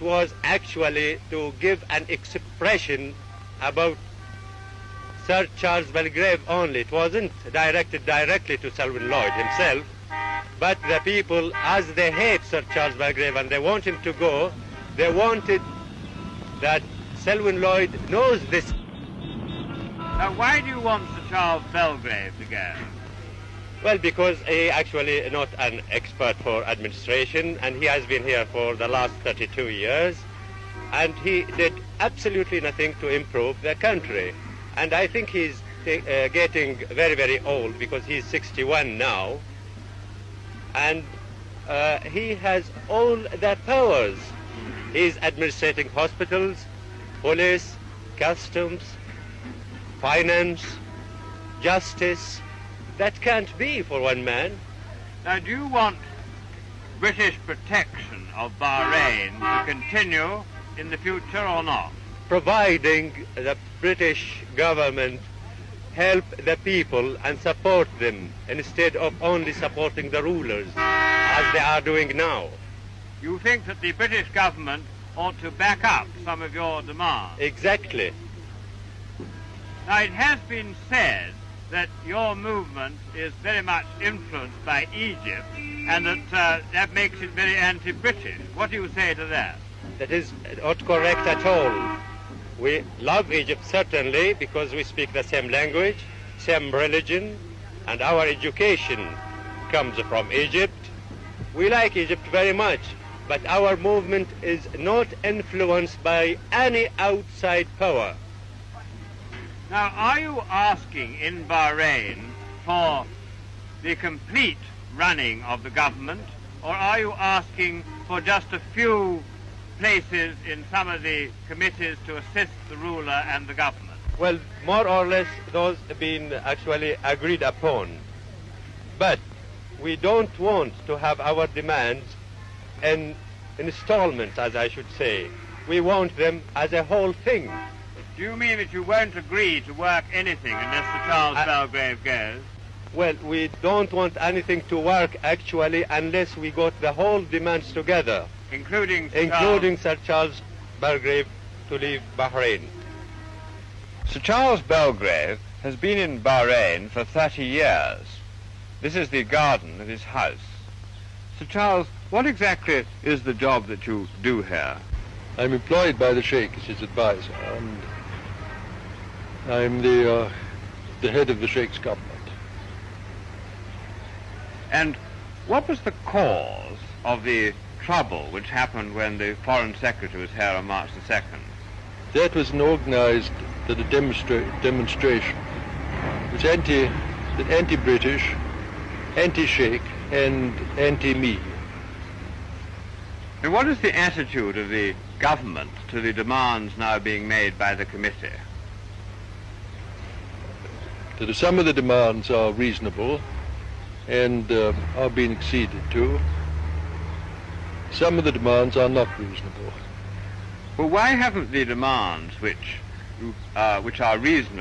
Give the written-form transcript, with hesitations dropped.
was actually to give an expression about Sir Charles Belgrave only. It wasn't directed directly to Selwyn Lloyd himself, but the people, as they hate Sir Charles Belgrave and they want him to go, they wanted that Selwyn Lloyd knows this. Now, why do you want Sir Charles Belgrave to go? Well, because he actually not an expert for administration, and he has been here for the last 32 years, and he did absolutely nothing to improve the country. And I think he's getting very, very old, because he's 61 now, and he has all the powers. He's administrating hospitals, police, customs, finance, justice. That can't be for one man. Now, do you want British protection of Bahrain to continue in the future or not? Providing the British government help the people and support them instead of only supporting the rulers, as they are doing now. You think that the British government ought to back up some of your demands? Exactly. Now, it has been said that your movement is very much influenced by Egypt, and that that makes it very anti-British. What do you say to that? That is not correct at all. We love Egypt certainly, because we speak the same language, same religion, and our education comes from Egypt. We like Egypt very much, but our movement is not influenced by any outside power. Now, are you asking in Bahrain for the complete running of the government, or are you asking for just a few places in some of the committees to assist the ruler and the government? Well, more or less those have been actually agreed upon. But we don't want to have our demands in installments, as I should say. We want them as a whole thing. Do you mean that you won't agree to work anything unless Sir Charles Belgrave goes? Well, we don't want anything to work actually unless we got the whole demands together. Including Sir Charles Belgrave to leave Bahrain. Sir Charles Belgrave has been in Bahrain for 30 years. This is the garden of his house. Sir Charles, what exactly is the job that you do here? I'm employed by the Sheikh as his advisor, and I'm the head of the Sheikh's government. And what was the cause of the trouble which happened when the Foreign Secretary was here on March the 2nd? That was an organized demonstration. It was anti-British, anti-Sheikh, and anti-me. And what is the attitude of the government to the demands now being made by the committee? Some of the demands are reasonable and are being acceded to. Some of the demands are not reasonable. Well, why haven't the demands which are reasonable